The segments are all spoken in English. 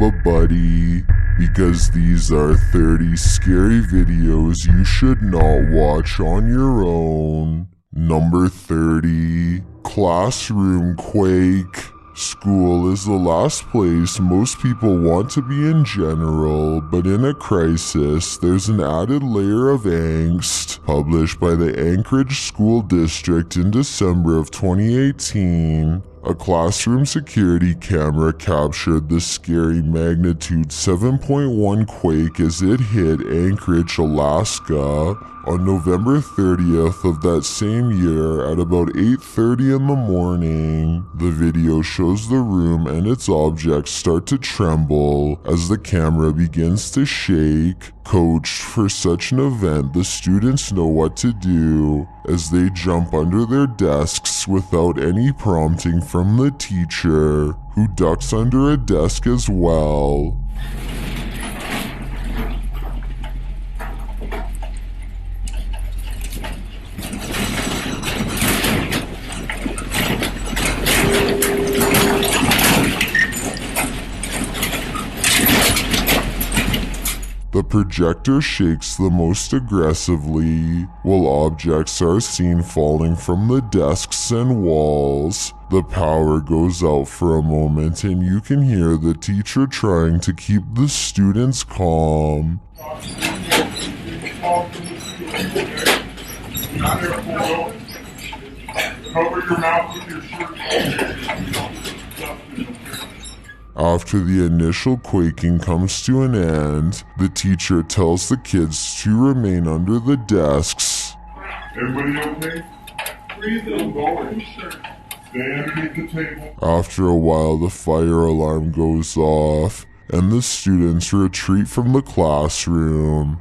a buddy, because these are 30 scary videos you should not watch on your own. Number 30. Classroom Quake. School is the last place most people want to be in general, but in a crisis, there's an added layer of angst. Published by the Anchorage School District in December of 2018, a classroom security camera captured the scary magnitude 7.1 quake as it hit Anchorage, Alaska on November 30th of that same year at about 8:30 in the morning. The video shows the room and its objects start to tremble as the camera begins to shake. Coached for such an event, the students know what to do as they jump under their desks without any prompting from the teacher, who ducks under a desk as well. The projector shakes the most aggressively, while objects are seen falling from the desks and walls. The power goes out for a moment and you can hear the teacher trying to keep the students calm. Cover your mouth with your shirt. After the initial quaking comes to an end, the teacher tells the kids to remain under the desks. Everybody okay? Breathe in, going. Stay underneath the table. After a while, the fire alarm goes off, and the students retreat from the classroom.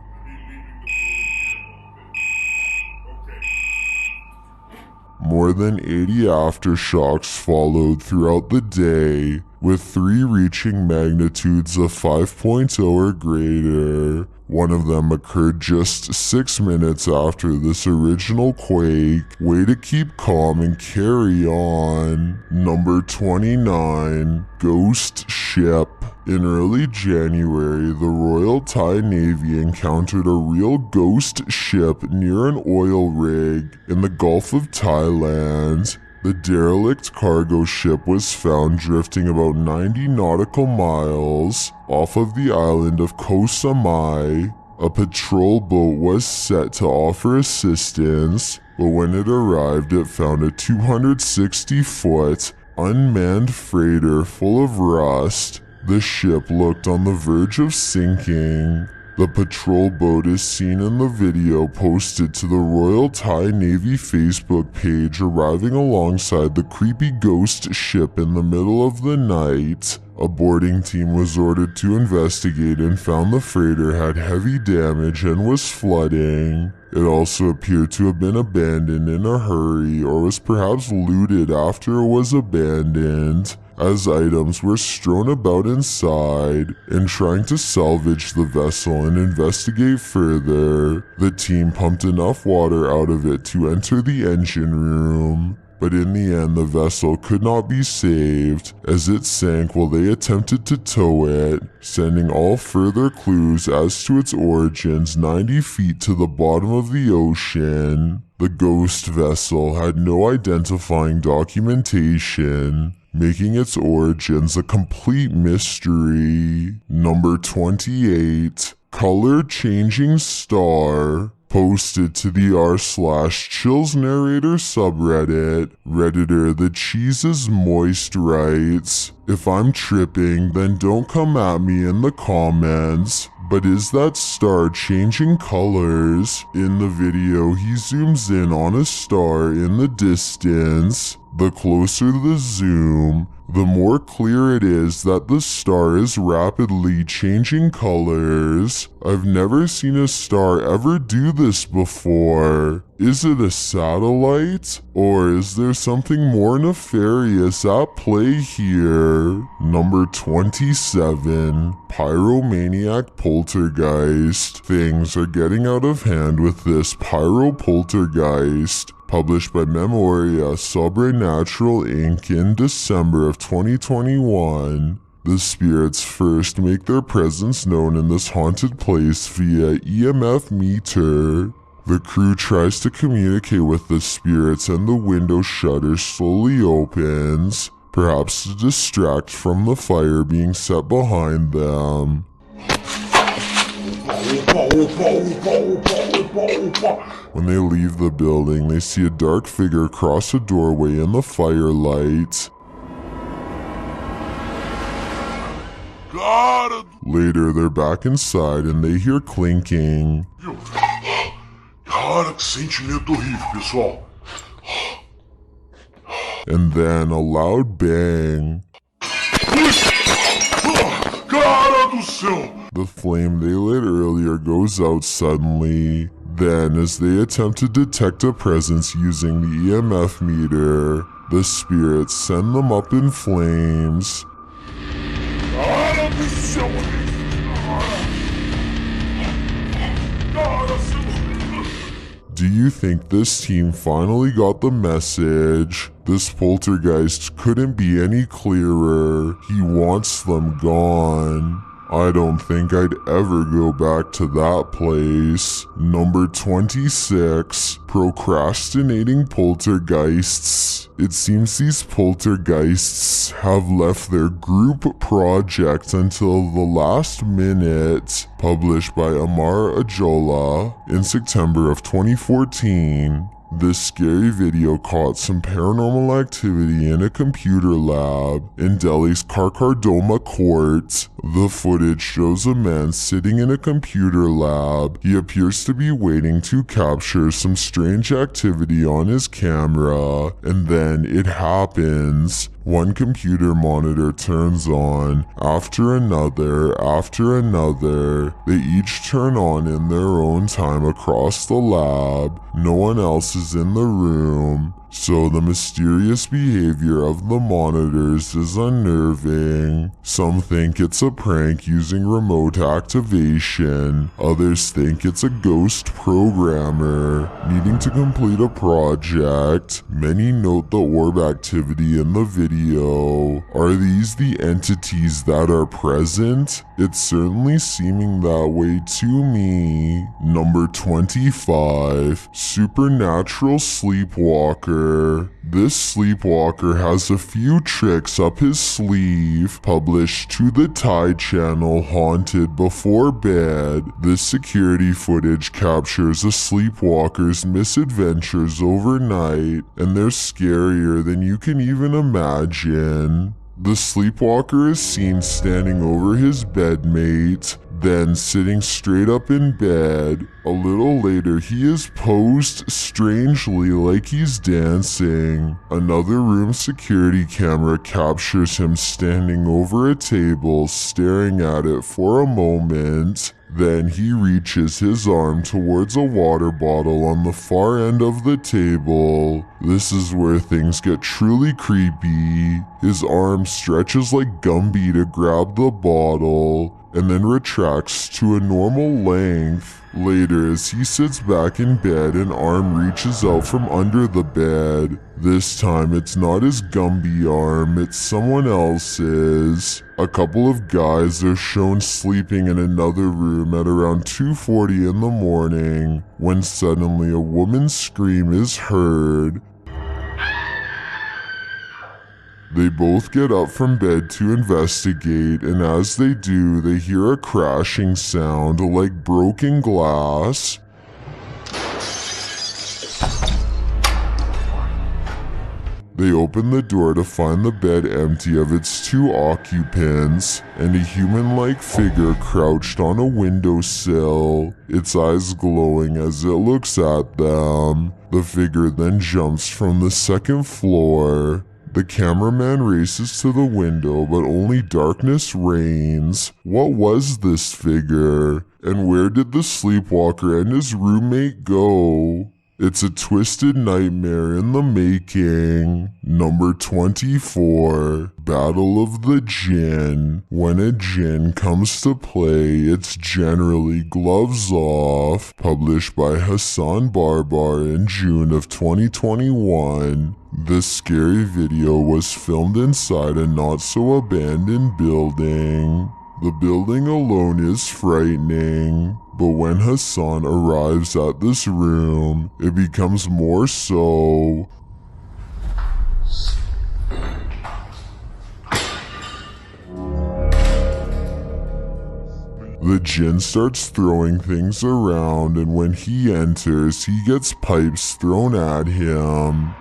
More than 80 aftershocks followed throughout the day, with 3 reaching magnitudes of 5.0 or greater. One of them occurred just 6 minutes after this original quake. Way to keep calm and carry on. Number 29. Ghost Ship. In early January, the Royal Thai Navy encountered a real ghost ship near an oil rig in the Gulf of Thailand. The derelict cargo ship was found drifting about 90 nautical miles off of the island of Koh Samui. A patrol boat was set to offer assistance, but when it arrived, it found a 260-foot unmanned freighter full of rust. The ship looked on the verge of sinking. The patrol boat is seen in the video posted to the Royal Thai Navy Facebook page arriving alongside the creepy ghost ship in the middle of the night. A boarding team was ordered to investigate and found the freighter had heavy damage and was flooding. It also appeared to have been abandoned in a hurry or was perhaps looted after it was abandoned, as items were strewn about inside. In trying to salvage the vessel and investigate further, the team pumped enough water out of it to enter the engine room. But in the end, the vessel could not be saved as it sank while they attempted to tow it, sending all further clues as to its origins 90 feet to the bottom of the ocean. The ghost vessel had no identifying documentation, making its origins a complete mystery. Number 28. Color Changing Star. Posted to the r/Chills Narrator subreddit, Redditor The Cheese is Moist writes, "If I'm tripping, then don't come at me in the comments. But is that star changing colors?" In the video, he zooms in on a star in the distance. The closer the zoom, the more clear it is that the star is rapidly changing colors. I've never seen a star ever do this before. Is it a satellite? Or is there something more nefarious at play here? Number 27. Pyromaniac Poltergeist. Things are getting out of hand with this Poltergeist. Published by Memoria Sobrenatural Inc. in December of 2021. The spirits first make their presence known in this haunted place via EMF meter. The crew tries to communicate with the spirits and the window shutter slowly opens, perhaps to distract from the fire being set behind them. When they leave the building, they see a dark figure cross a doorway in the firelight. Later, they're back inside and they hear clinking. Cara, que sentimento horrível, pessoal. And then a loud bang. Cara do céu! The flame they lit earlier goes out suddenly. Then, as they attempt to detect a presence using the EMF meter, the spirits send them up in flames. Cara do céu! Do you think this team finally got the message? This poltergeist couldn't be any clearer. He wants them gone. I don't think I'd ever go back to that place. Number 26, procrastinating poltergeists. It seems these poltergeists have left their group project until the last minute. Published by Amar Ajola in September of 2014. This scary video caught some paranormal activity in a computer lab in Delhi's Karkardoma court. The footage shows a man sitting in a computer lab. He appears to be waiting to capture some strange activity on his camera, and then it happens. One computer monitor turns on, after another. They each turn on in their own time across the lab. No one else is in the room, so the mysterious behavior of the monitors is unnerving. Some think it's a prank using remote activation. Others think it's a ghost programmer needing to complete a project. Many note the orb activity in the video. Are these the entities that are present? It's certainly seeming that way to me. Number 25, supernatural sleepwalker. This sleepwalker has a few tricks up his sleeve. Published to the Tide channel Haunted Before Bed, this security footage captures a sleepwalker's misadventures overnight, and they're scarier than you can even imagine. The sleepwalker is seen standing over his bedmate, then sitting straight up in bed. A little later, he is posed strangely like he's dancing. Another room security camera captures him standing over a table, staring at it for a moment. Then he reaches his arm towards a water bottle on the far end of the table. This is where things get truly creepy. His arm stretches like Gumby to grab the bottle, and then retracts to a normal length. Later, as he sits back in bed, an arm reaches out from under the bed. This time, it's not his Gumby arm, it's someone else's. A couple of guys are shown sleeping in another room at around 2:40 in the morning, when suddenly a woman's scream is heard. They both get up from bed to investigate, and as they do, they hear a crashing sound like broken glass. They open the door to find the bed empty of its two occupants, and a human-like figure crouched on a windowsill, its eyes glowing as it looks at them. The figure then jumps from the second floor. The cameraman races to the window, but only darkness reigns. What was this figure? And where did the sleepwalker and his roommate go? It's a twisted nightmare in the making. Number 24, Battle of the Jinn. When a Jinn comes to play, it's generally gloves off. Published by Hassan Barbar in June of 2021. This scary video was filmed inside a not-so-abandoned building. The building alone is frightening, but when Hassan arrives at this room, it becomes more so. The Jinn starts throwing things around, and when he enters, he gets pipes thrown at him.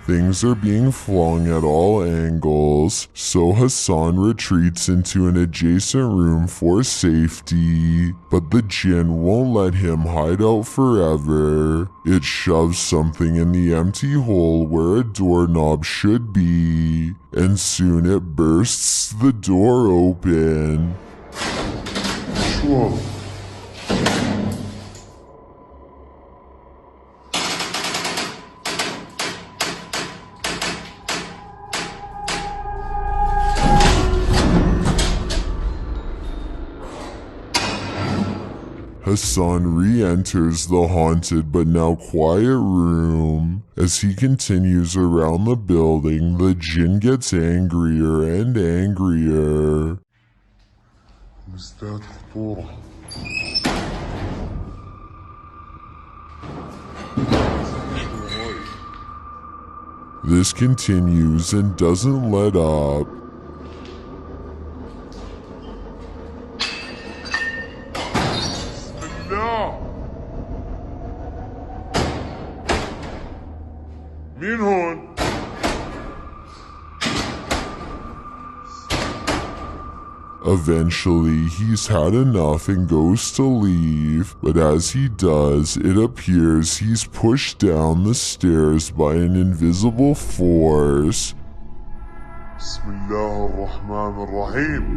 Things are being flung at all angles, so Hassan retreats into an adjacent room for safety, but the Jinn won't let him hide out forever. It shoves something in the empty hole where a doorknob should be, and soon it bursts the door open. Whoa. Hassan re-enters the haunted but now quiet room. As he continues around the building, the Jinn gets angrier and angrier. This continues and doesn't let up. مين هون؟ Eventually, he's had enough and goes to leave, but as he does, it appears he's pushed down the stairs by an invisible force. بسم الله الرحمن الرحيم.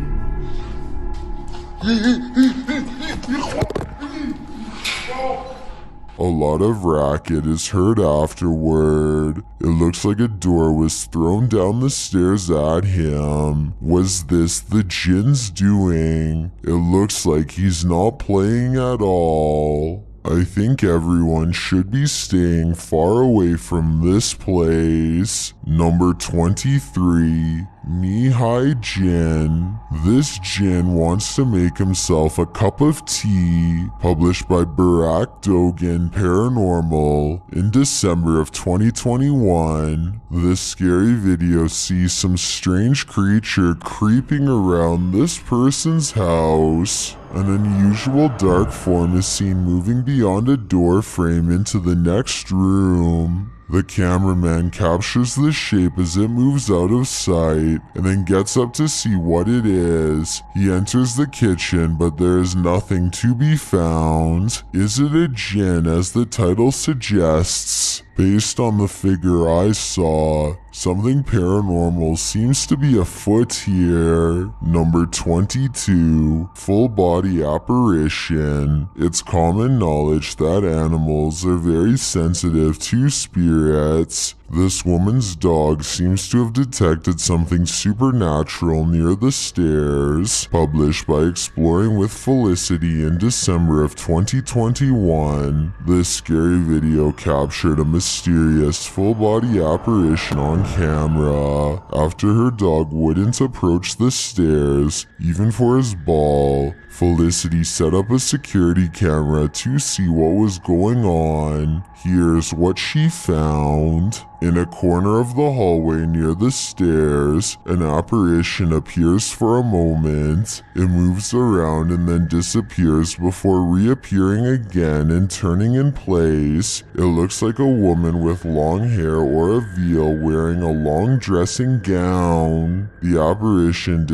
A lot of racket is heard afterward. It looks like a door was thrown down the stairs at him. Was this the Jinn's doing? It looks like he's not playing at all. I think everyone should be staying far away from this place. Number 23, Knee-High Jinn. This Jinn wants to make himself a cup of tea. Published by Barak Dogan Paranormal in December of 2021. This scary video sees some strange creature creeping around this person's house. An unusual dark form is seen moving beyond a door frame into the next room. The cameraman captures the shape as it moves out of sight and then gets up to see what it is. He enters the kitchen, but there is nothing to be found. Is it a Jinn, as the title suggests? Based on the figure I saw, something paranormal seems to be afoot here. Number 22, Full Body Apparition. It's common knowledge that animals are very sensitive to spirits. This woman's dog seems to have detected something supernatural near the stairs. Published by Exploring with Felicity in December of 2021. This scary video captured a mysterious full-body apparition on camera. After her dog wouldn't approach the stairs, even for his ball, Felicity set up a security camera to see what was going on. Here's what she found. In a corner of the hallway near the stairs, an apparition appears for a moment. It moves around and then disappears before reappearing again and turning in place. It looks like a woman with long hair or a veil wearing a long dressing gown. The apparition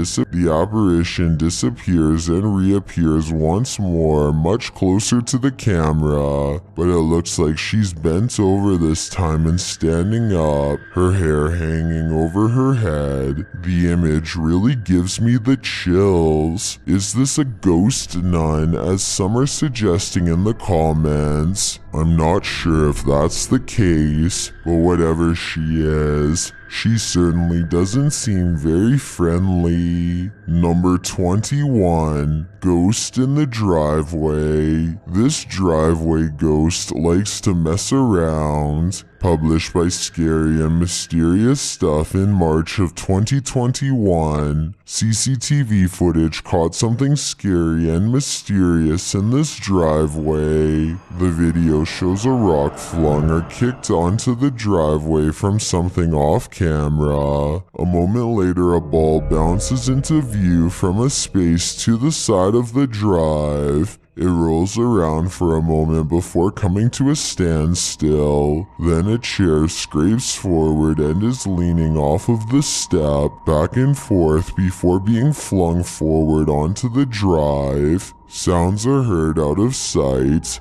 disappears and reappears once more, much closer to the camera, but it looks like she's bent over this time and standing up, her hair hanging over her head. The image really gives me the chills. Is this a ghost nun, as some are suggesting in the comments? I'm not sure if that's the case, but whatever she is, she certainly doesn't seem very friendly. Number 21, Ghost in the Driveway. This driveway ghost likes to mess around. Published by Scary and Mysterious Stuff in March of 2021, CCTV footage caught something scary and mysterious in this driveway. The video shows a rock flung or kicked onto the driveway from something off camera. A moment later, a ball bounces into view from a space to the side of the drive. It rolls around for a moment before coming to a standstill. Then a chair scrapes forward and is leaning off of the step back and forth before being flung forward onto the drive. Sounds are heard out of sight.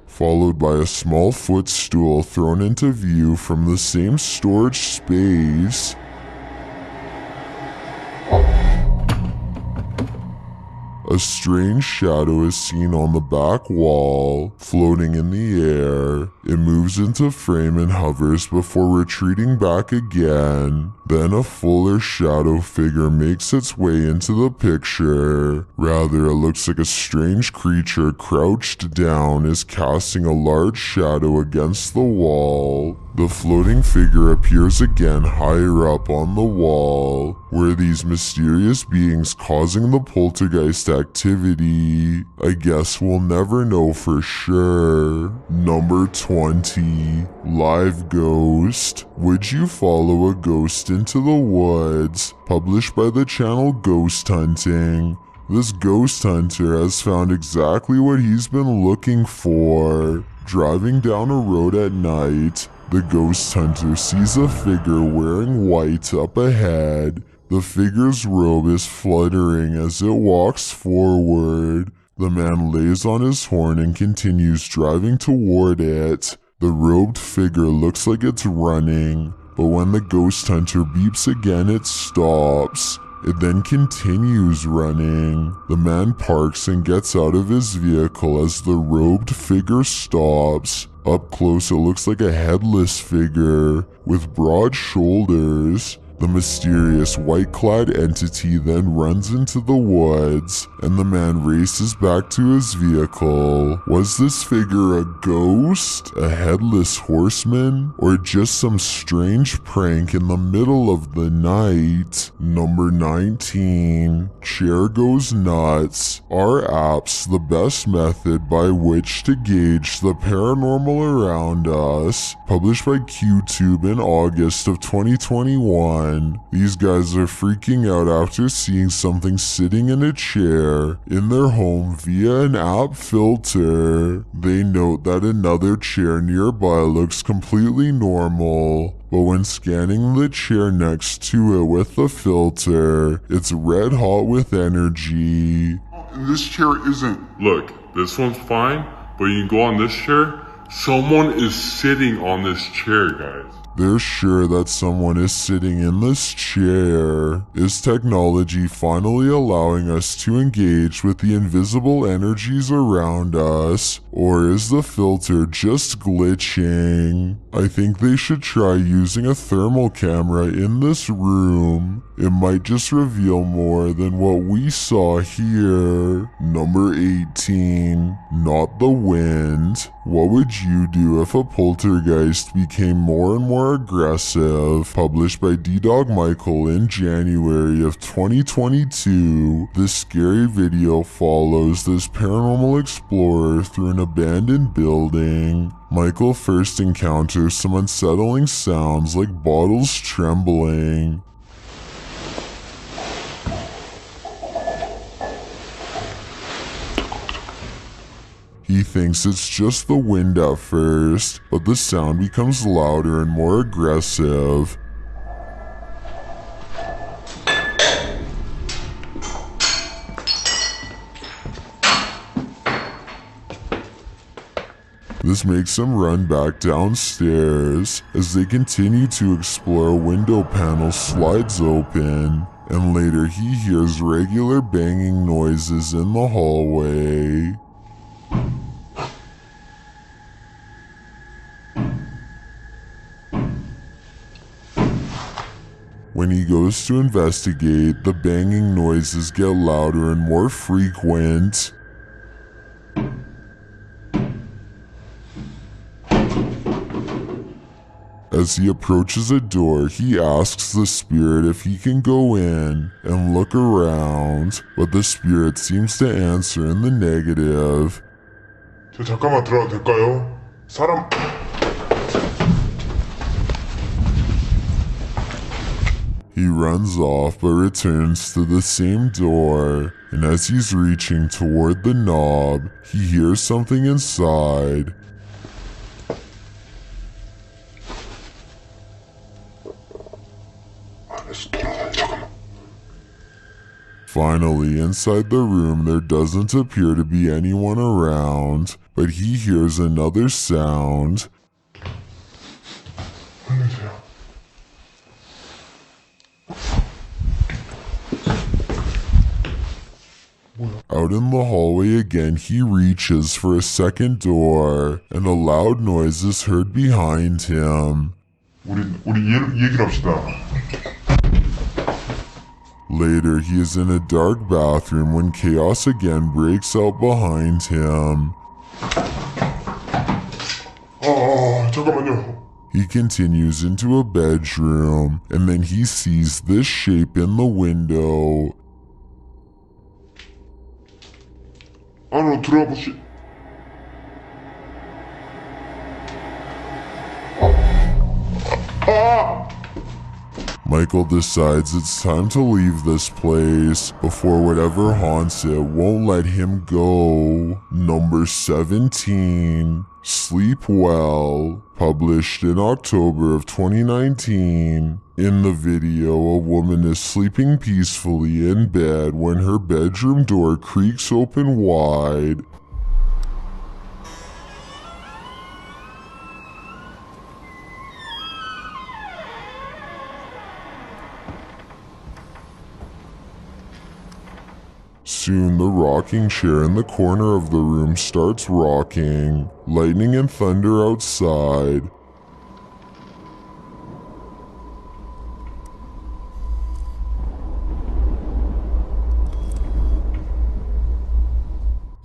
Followed by a small footstool thrown into view from the same storage space. A strange shadow is seen on the back wall, floating in the air. It moves into frame and hovers before retreating back again. Then a fuller shadow figure makes its way into the picture. Rather, it looks like a strange creature crouched down is casting a large shadow against the wall. The floating figure appears again higher up on the wall, where these mysterious beings causing the poltergeist activity. I guess we'll never know for sure. Number 20, Live Ghost. Would you follow a ghost into the woods? Published by the channel Ghost Hunting. This ghost hunter has found exactly what he's been looking for. Driving down a road at night, the ghost hunter sees a figure wearing white up ahead. The figure's robe is fluttering as it walks forward. The man lays on his horn and continues driving toward it. The robed figure looks like it's running, but when the ghost hunter beeps again, it stops. It then continues running. The man parks and gets out of his vehicle as the robed figure stops. Up close, it looks like a headless figure with broad shoulders. The mysterious white-clad entity then runs into the woods, and the man races back to his vehicle. Was this figure a ghost, a headless horseman, or just some strange prank in the middle of the night? Number 19, Chair Goes Nuts. Are apps the best method by which to gauge the paranormal around us? Published by QTube in August of 2021. These guys are freaking out after seeing something sitting in a chair in their home via an app filter. They note that another chair nearby looks completely normal, but when scanning the chair next to it with the filter, it's red hot with energy. This chair isn't. Look, this one's fine, but you can go on this chair. Someone is sitting on this chair, guys. They're sure that someone is sitting in this chair. Is technology finally allowing us to engage with the invisible energies around us, or is the filter just glitching? I think they should try using a thermal camera in this room. It might just reveal more than what we saw here. Number 18. Not the wind. What would you do if a poltergeist became more and more aggressive? Published by D-Dog Michael in January of 2022, this scary video follows this paranormal explorer through an abandoned building. Michael first encounters some unsettling sounds like bottles trembling. He thinks it's just the wind at first, but the sound becomes louder and more aggressive. This makes him run back downstairs. As they continue to explore, a window panel slides open, and later he hears regular banging noises in the hallway. When he goes to investigate, the banging noises get louder and more frequent. As he approaches a door, he asks the spirit if he can go in and look around, but the spirit seems to answer in the negative. 저 잠깐만 들어가도 될까요? 사람... He runs off but returns to the same door, and as he's reaching toward the knob, he hears something inside. Finally, inside the room there doesn't appear to be anyone around, but he hears another sound. Out in the hallway again, he reaches for a second door, and a loud noise is heard behind him. 우리 얘기를 합시다. Later, he is in a dark bathroom when chaos again breaks out behind him. 잠깐만요. He continues into a bedroom, and then he sees this shape in the window. 안으로 들어가 보시. Michael decides it's time to leave this place before whatever haunts it won't let him go. Number 17. Sleep Well. Published in October of 2019. In the video, a woman is sleeping peacefully in bed when her bedroom door creaks open wide. Soon, the rocking chair in the corner of the room starts rocking. Lightning and thunder outside.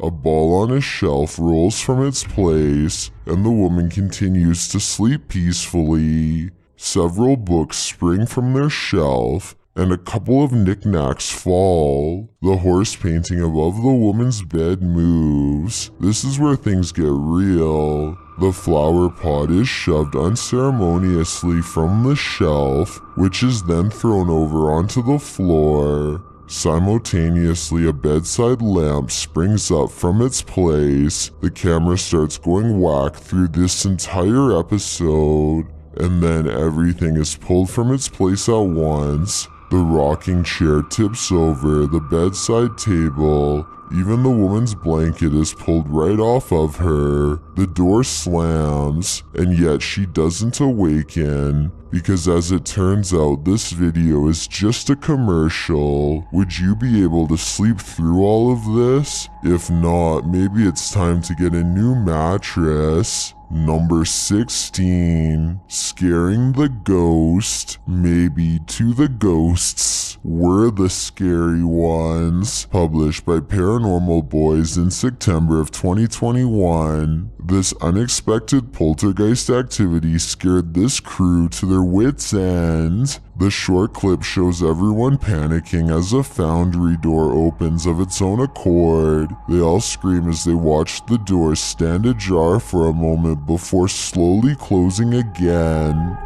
A ball on a shelf rolls from its place, and the woman continues to sleep peacefully. Several books spring from their shelf, and a couple of knickknacks fall. The horse painting above the woman's bed moves. This is where things get real. The flower pot is shoved unceremoniously from the shelf, which is then thrown over onto the floor. Simultaneously, a bedside lamp springs up from its place. The camera starts going whack through this entire episode, and then everything is pulled from its place at once. The rocking chair tips over, the bedside table, even the woman's blanket is pulled right off of her. The door slams, and yet she doesn't awaken. because as it turns out, this video is just a commercial. Would you be able to sleep through all of this? If not, maybe it's time to get a new mattress. Number 16, scaring the ghost. Maybe to the ghosts were the scary ones. Published by Paranormal Boys in September of 2021. This unexpected poltergeist activity scared this crew to their wits' end. The short clip shows everyone panicking as a foundry door opens of its own accord. They all scream as they watch the door stand ajar for a moment before slowly closing again.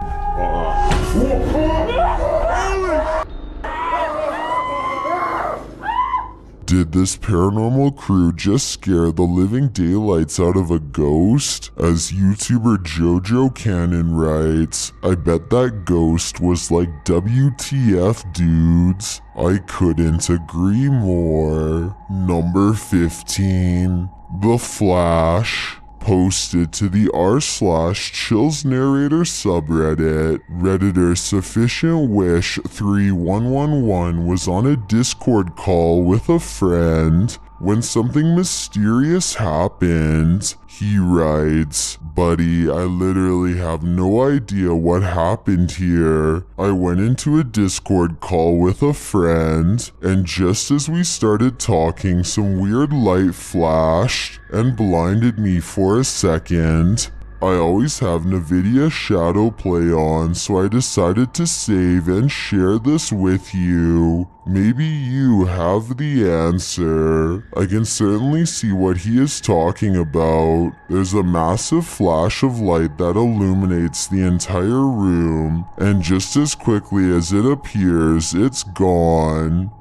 Did this paranormal crew just scare the living daylights out of a ghost? As YouTuber Jojo Cannon writes, I bet that ghost was like WTF dudes. I couldn't agree more. Number 15, The Flash. Posted to the r/Chills Narrator subreddit, Redditor Sufficient Wish 3111 was on a Discord call with a friend when something mysterious happened. He writes, Buddy, I literally have no idea what happened here. I went into a Discord call with a friend, and just as we started talking, some weird light flashed and blinded me for a second. I always have NVIDIA Shadow Play on, so I decided to save and share this with you. Maybe you have the answer. I can certainly see what he is talking about. There's a massive flash of light that illuminates the entire room, and just as quickly as it appears, it's gone.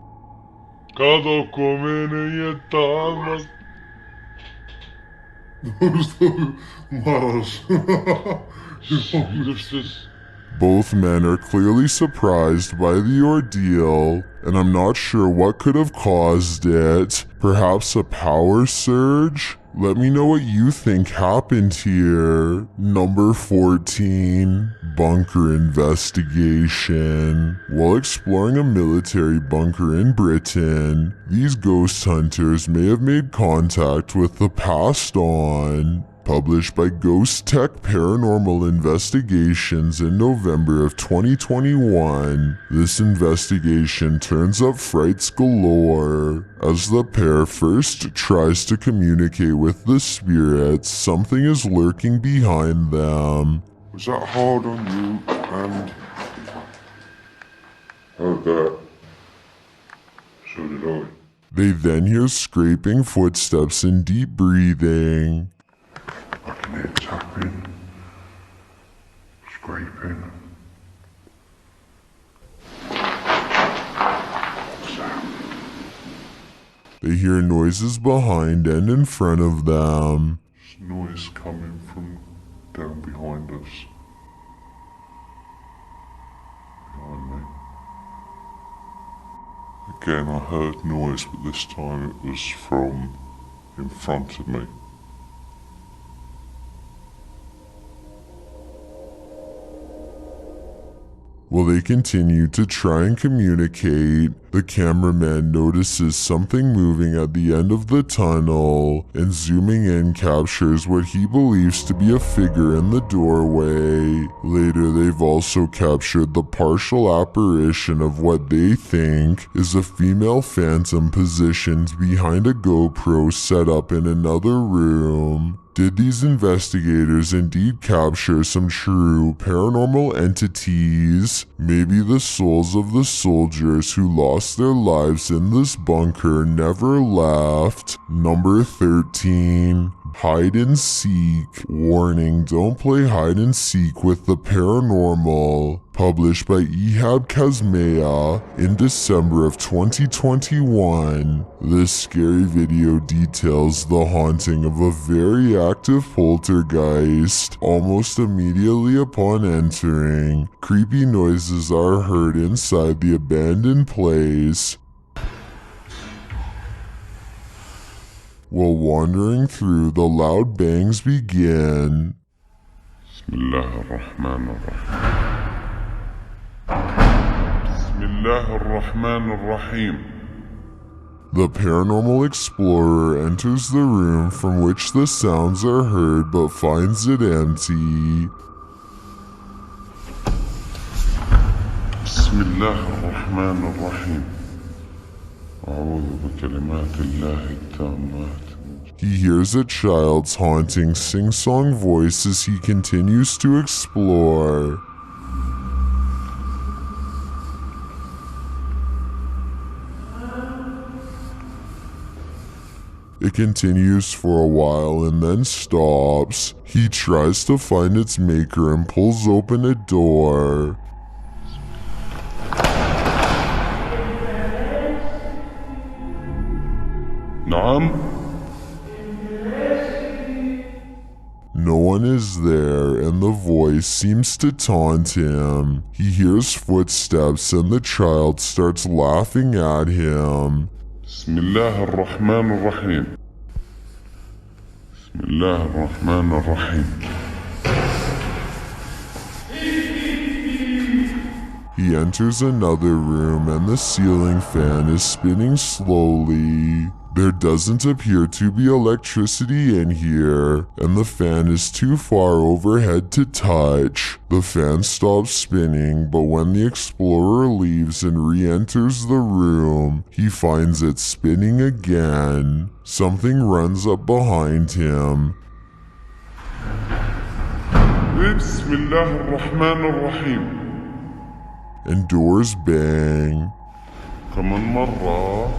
Both men are clearly surprised by the ordeal, and I'm not sure what could have caused it. Perhaps a power surge? Let me know what you think happened here. Number 14, bunker investigation. While exploring a military bunker in Britain, these ghost hunters may have made contact with the passed on. Published by Ghost Tech Paranormal Investigations in November of 2021, this investigation turns up frights galore. As the pair first tries to communicate with the spirits, something is lurking behind them. Was that hard on you? And heard that. So did I. They then hear scraping footsteps and deep breathing. I can hear tapping, scraping. What's that? They hear noises behind and in front of them. There's noise coming from down behind us. Behind me. Again, I heard noise, but this time it was from in front of me. While they continue to try and communicate, the cameraman notices something moving at the end of the tunnel, and zooming in captures what he believes to be a figure in the doorway. Later, they've also captured the partial apparition of what they think is a female phantom positioned behind a GoPro set up in another room. Did these investigators indeed capture some true paranormal entities? Maybe the souls of the soldiers who lost their lives in this bunker never left. Number 13. Hide and seek. Warning, don't play hide and seek with the paranormal. Published by Eihab-Qasmeya in December of 2021. This scary video details the haunting of a very active poltergeist. Almost immediately upon entering, creepy noises are heard inside the abandoned place. While wandering through, the loud bangs begin. Bismillahir-Rahmanir-Rahim. الله الرحمن الرحيم. The paranormal explorer enters the room from which the sounds are heard but finds it empty. بسم الله الرحمن الرحيم. أعوذ بكلمات الله التامات. He hears a child's haunting sing-song voice as he continues to explore. It continues for a while and then stops. He tries to find its maker and pulls open a door. نعم. No one is there and the voice seems to taunt him. He hears footsteps and the child starts laughing at him. بسم الله الرحمن الرحيم. بسم الله الرحمن الرحيم. He enters another room and the ceiling fan is spinning slowly. There doesn't appear to be electricity in here, and the fan is too far overhead to touch. The fan stops spinning, but when the explorer leaves and re-enters the room, he finds it spinning again. Something runs up behind him. بسم الله الرحمن الرحيم. And doors bang. كمان مرة.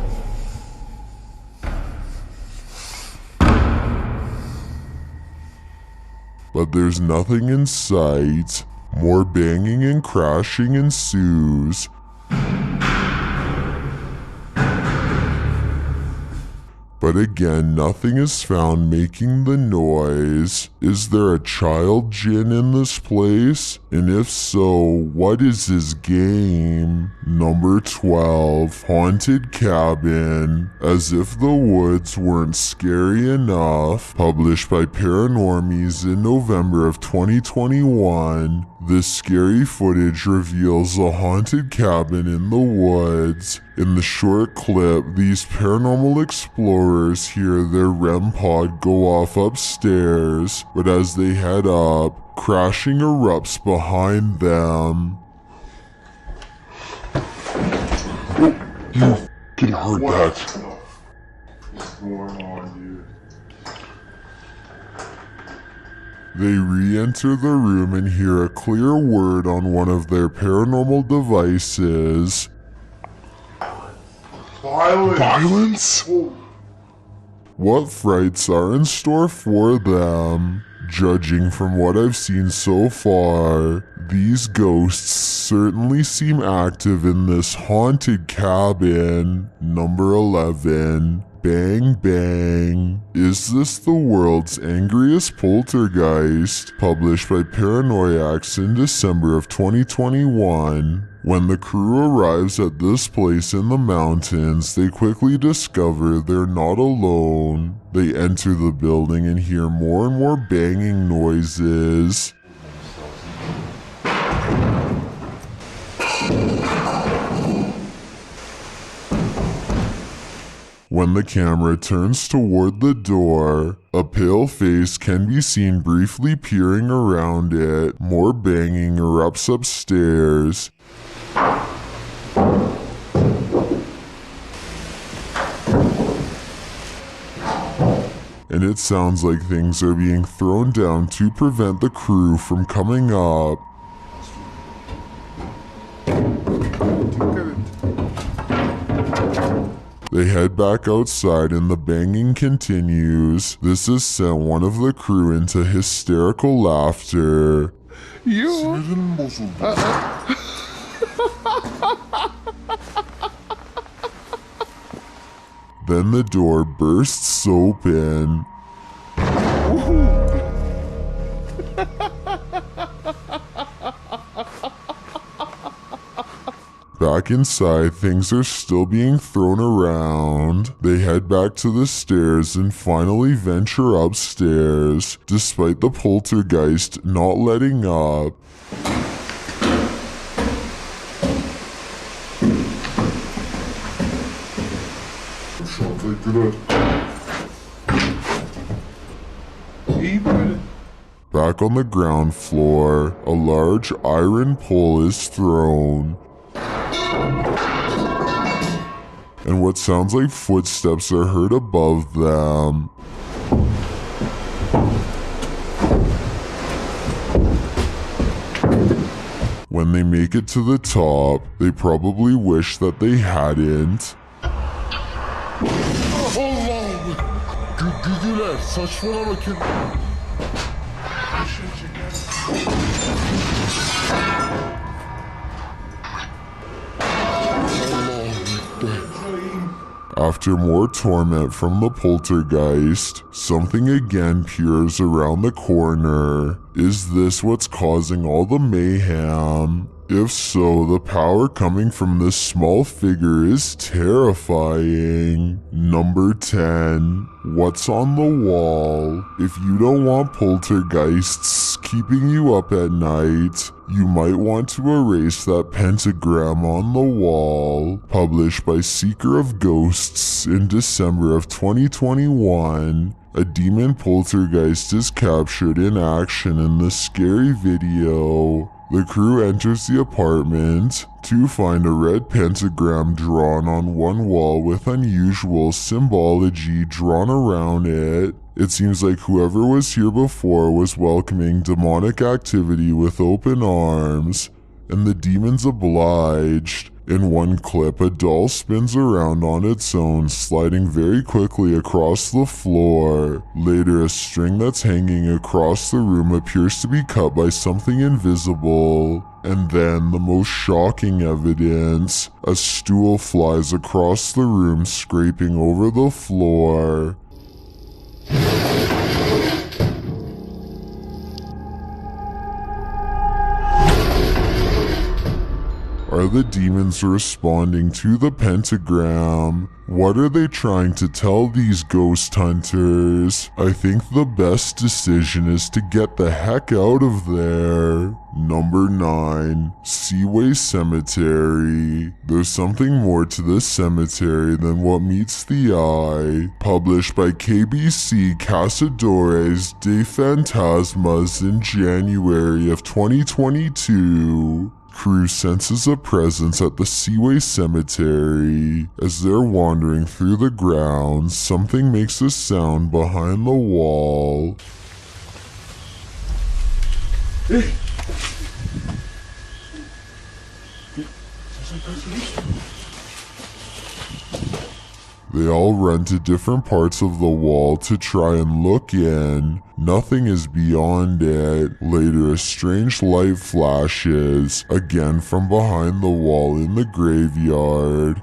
But there's nothing in sight. More banging and crashing ensues. But again, nothing is found making the noise. Is there a child djinn in this place? And if so, what is his game? Number 12, Haunted Cabin. As if the woods weren't scary enough. Published by Paranormies in November of 2021. This scary footage reveals a haunted cabin in the woods. In the short clip, these paranormal explorers hear their REM pod go off upstairs, but as they head up, crashing erupts behind them. Oh, you fucking heard that. What's going on here? They re-enter the room and hear a clear word on one of their paranormal devices. Violence? What frights are in store for them? Judging from what I've seen so far, these ghosts certainly seem active in this haunted cabin. Number 11. Bang Bang. Is this the world's angriest poltergeist? Published by Paranoiacs in December of 2021. When the crew arrives at this place in the mountains, they quickly discover they're not alone. They enter the building and hear more and more banging noises. When the camera turns toward the door, a pale face can be seen briefly peering around it. More banging erupts upstairs. And it sounds like things are being thrown down to prevent the crew from coming up. They head back outside and the banging continues. This has sent one of the crew into hysterical laughter. Then the door bursts open. Back inside, things are still being thrown around. They head back to the stairs and finally venture upstairs, despite the poltergeist not letting up. Back on the ground floor, a large iron pole is thrown, and what sounds like footsteps are heard above them. When they make it to the top, they probably wish that they hadn't. Güdüler, saçmalama kim? After more torment from the poltergeist, something again peers around the corner. Is this what's causing all the mayhem? If so, the power coming from this small figure is terrifying. Number 10. What's on the wall? If you don't want poltergeists keeping you up at night, you might want to erase that pentagram on the wall. Published by Seeker of Ghosts in December of 2021. A demon poltergeist is captured in action in the scary video. The crew enters the apartment to find a red pentagram drawn on one wall with unusual symbology drawn around it. It seems like whoever was here before was welcoming demonic activity with open arms, and the demons obliged. In one clip, a doll spins around on its own, sliding very quickly across the floor. Later, a string that's hanging across the room appears to be cut by something invisible. And then, the most shocking evidence, a stool flies across the room, scraping over the floor. Are the demons responding to the pentagram? What are they trying to tell these ghost hunters? I think the best decision is to get the heck out of there. Number 9. Seaway Cemetery. There's something more to this cemetery than what meets the eye. Published by KBC Caçadores de Fantasmas in January of 2022. Crew senses a presence at the Seaway Cemetery. As they're wandering through the grounds, something makes a sound behind the wall. They all run to different parts of the wall to try and look in. Nothing is beyond it. Later, a strange light flashes, again from behind the wall in the graveyard.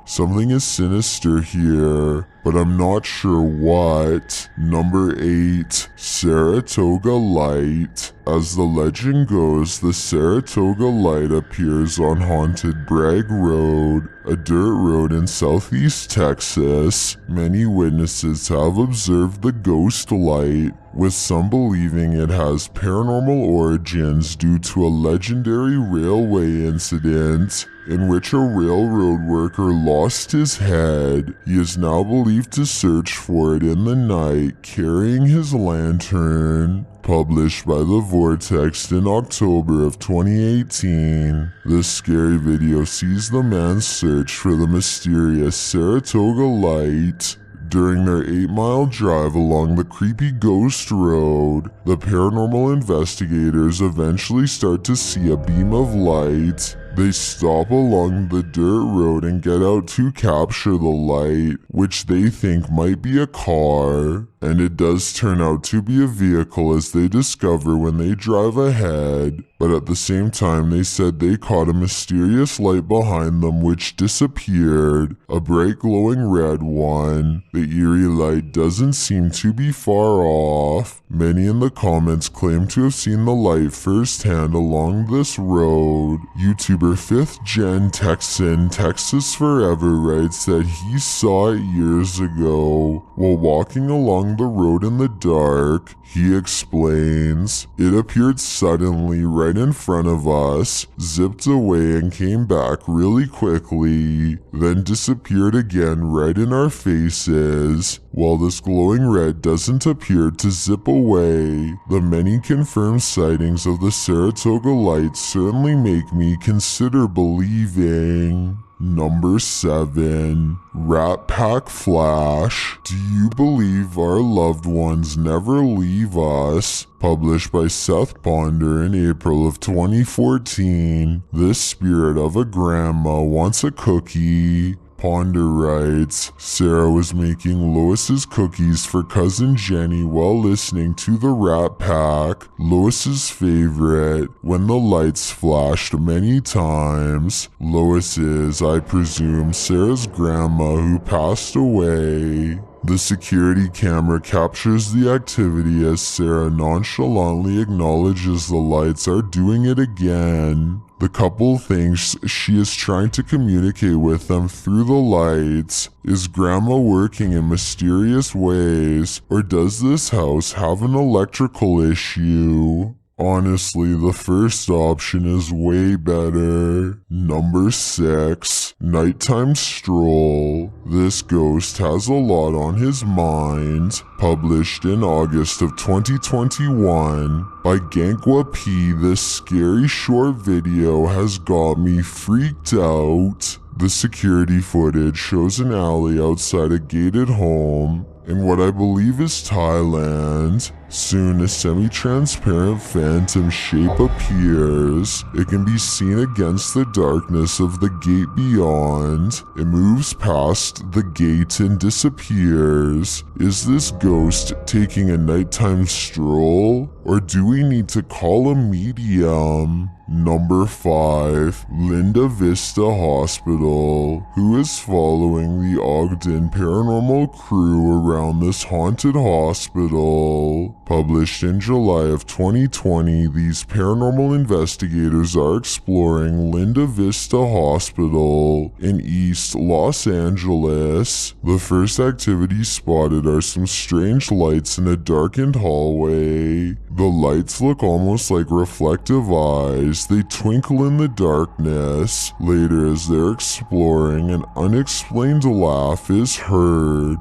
Something is sinister here, but I'm not sure what. Number 8. Saratoga Light. As the legend goes, the Saratoga Light appears on haunted Bragg Road, a dirt road in southeast Texas. Many witnesses have observed the ghost light, with some believing it has paranormal origins due to a legendary railway incident in which a railroad worker lost his head. He is now believed to search for it in the night, carrying his lantern. Published by The Vortex in October of 2018. This scary video sees the man's search for the mysterious Saratoga Light. During their 8-mile drive along the creepy ghost road, the paranormal investigators eventually start to see a beam of light. They stop along the dirt road and get out to capture the light, which they think might be a car. And it does turn out to be a vehicle, as they discover when they drive ahead. But at the same time, they said they caught a mysterious light behind them which disappeared, a bright glowing red one. The eerie light doesn't seem to be far off. Many in the comments claim to have seen the light firsthand along this road. YouTuber Number 5th Gen Texan Texas Forever writes that he saw it years ago while walking along the road in the dark. He explains, "It appeared suddenly right in front of us, zipped away and came back really quickly, then disappeared again right in our faces. While this glowing red doesn't appear to zip away, the many confirmed sightings of the Saratoga Light certainly make me consider believing." Number 7. Rat Pack Flash. Do you believe our loved ones never leave us? Published by Seth Ponder in April of 2014. This spirit of a grandma wants a cookie. Ponder writes, Sarah was making Lois's cookies for cousin Jenny while listening to the Rat Pack, Lois's favorite, when the lights flashed many times. Lois is, I presume, Sarah's grandma who passed away. The security camera captures the activity as Sarah nonchalantly acknowledges the lights are doing it again. The couple thinks she is trying to communicate with them through the lights. Is Grandma working in mysterious ways, or does this house have an electrical issue? Honestly, the first option is way better. Number 6. Nighttime Stroll. This ghost has a lot on his mind. Published in August of 2021 by Gankwa P. This scary short video has got me freaked out. The security footage shows an alley outside a gated home in what I believe is Thailand. Soon a semi-transparent phantom shape appears. It can be seen against the darkness of the gate beyond. It moves past the gate and disappears. Is this ghost taking a nighttime stroll? Or do we need to call a medium? Number 5. Linda Vista Hospital. Who is following the Ogden paranormal crew around this haunted hospital? Published in July of 2020, these paranormal investigators are exploring Linda Vista Hospital in East Los Angeles. The first activity spotted are some strange lights in a darkened hallway. The lights look almost like reflective eyes. They twinkle in the darkness. Later, as they're exploring, an unexplained laugh is heard.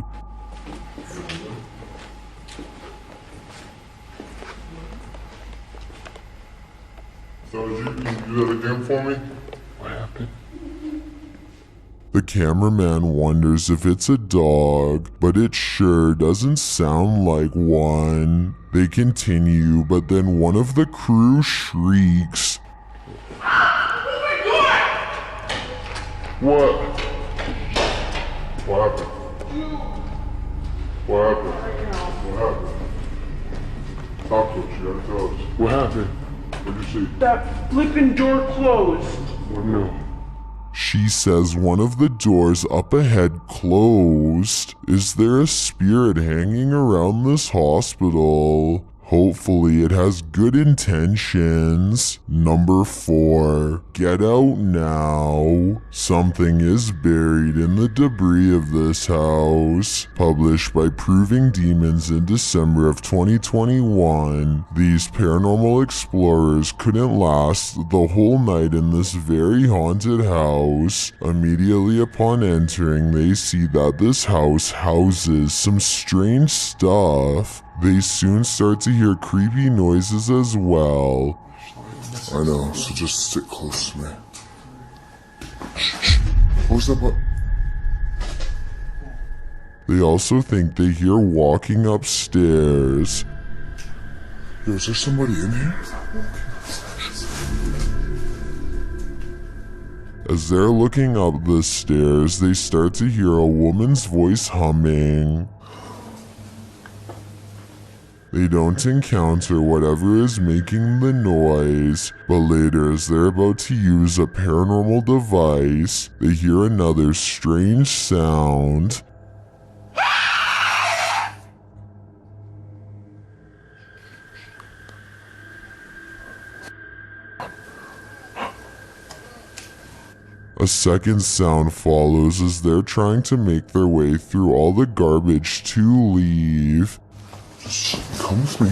So you can do that again for me? What happened? The cameraman wonders if it's a dog, but it sure doesn't sound like one. They continue, but then one of the crew shrieks. What? What happened? What happened? What happened? Talk to us, you gotta tell us. What happened? What'd you see? That flipping door closed. What No. She says one of the doors up ahead closed. Is there a spirit hanging around this hospital? Hopefully it has good intentions. Number 4. Get out now. Something is buried in the debris of this house. Published by Proving Demons in December of 2021. These paranormal explorers couldn't last the whole night in this very haunted house. Immediately upon entering, they see that this house houses some strange stuff. They soon start to hear creepy noises as well. I know, so just sit close to me. Shh. What was that button? They also think they hear walking upstairs. Yo, is there somebody in here? As they're looking up the stairs, they start to hear a woman's voice humming. They don't encounter whatever is making the noise, but later as they're about to use a paranormal device, they hear another strange sound. A second sound follows as they're trying to make their way through all the garbage to leave. Just come with me.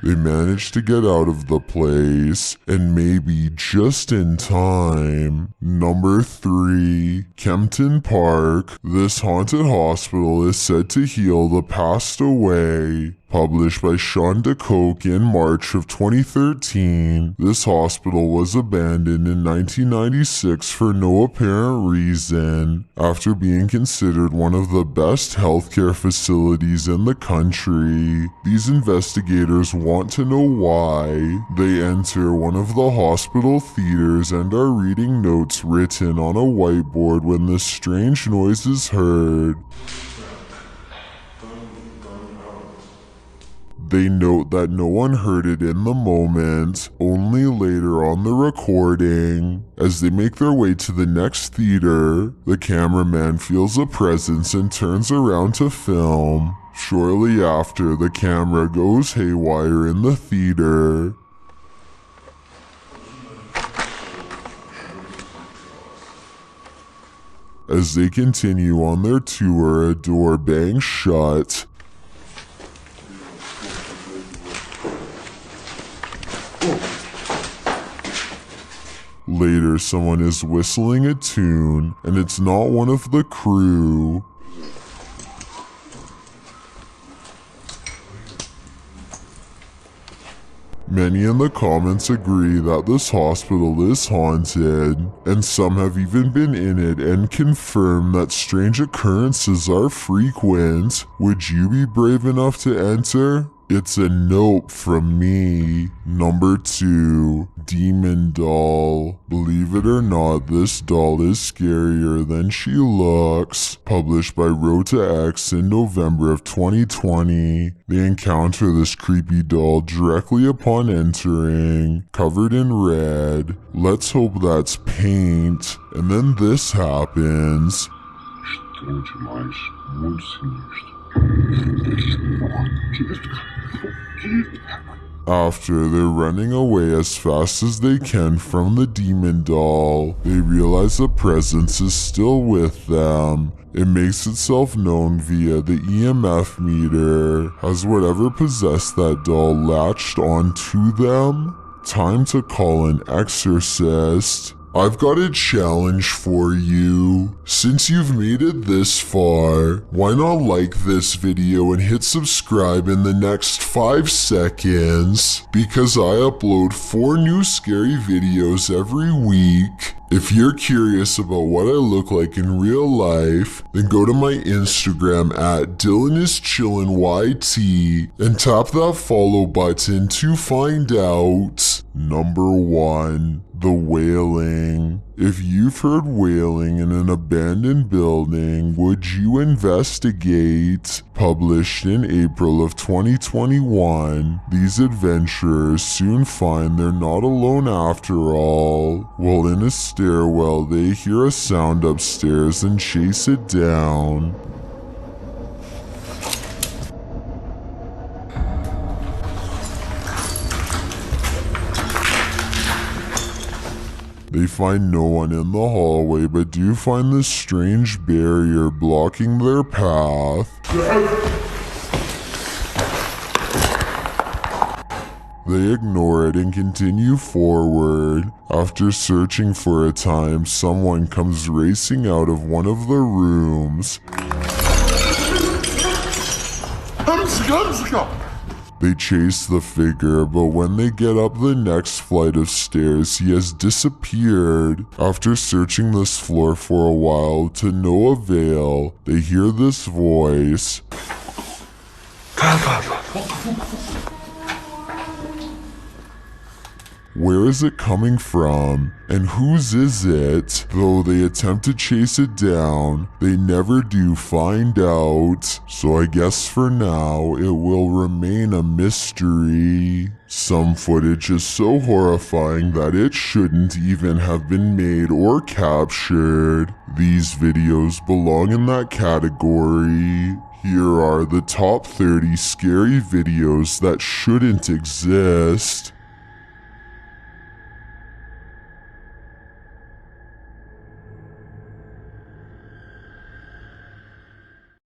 They manage to get out of the place, and maybe just in time. Number 3, Kemper Park. This haunted hospital is said to heal the passed away. Published by Sean DeCoke in March of 2013, this hospital was abandoned in 1996 for no apparent reason, after being considered one of the best healthcare facilities in the country. These investigators want to know why. They enter one of the hospital theaters and are reading notes written on a whiteboard when this strange noise is heard. They note that no one heard it in the moment, only later on the recording. As they make their way to the next theater, the cameraman feels a presence and turns around to film. Shortly after, the camera goes haywire in the theater. As they continue on their tour, a door bangs shut. Later, someone is whistling a tune, and it's not one of the crew. Many in the comments agree that this hospital is haunted, and some have even been in it and confirm that strange occurrences are frequent. Would you be brave enough to enter? It's a nope from me. Number 2, Demon Doll. Believe it or not, this doll is scarier than she looks. Published by Rota X in November of 2020. They encounter this creepy doll directly upon entering, covered in red. Let's hope that's paint. And then this happens. After they're running away as fast as they can from the demon doll, they realize the presence is still with them. It makes itself known via the EMF meter. Has whatever possessed that doll latched onto them? Time to call an exorcist. I've got a challenge for you. Since you've made it this far, why not like this video and hit subscribe in the next 5 seconds? Because I upload 4 new scary videos every week. If you're curious about what I look like in real life, then go to my Instagram at DylanIsChillinYT and tap that follow button to find out. Number 1. The wailing. If you've heard wailing in an abandoned building, would you investigate? Published in April of 2021, these adventurers soon find they're not alone after all. While in a stairwell, they hear a sound upstairs and chase it down. They find no one in the hallway, but do find this strange barrier blocking their path. They ignore it and continue forward. After searching for a time, someone comes racing out of one of the rooms. They chase the figure, but when they get up the next flight of stairs, he has disappeared. After searching this floor for a while to no avail, they hear this voice. Where is it coming from? And whose is it? Though they attempt to chase it down, they never do find out. So I guess for now, it will remain a mystery. Some footage is so horrifying that it shouldn't even have been made or captured. These videos belong in that category. Here are the top 30 scary videos that shouldn't exist.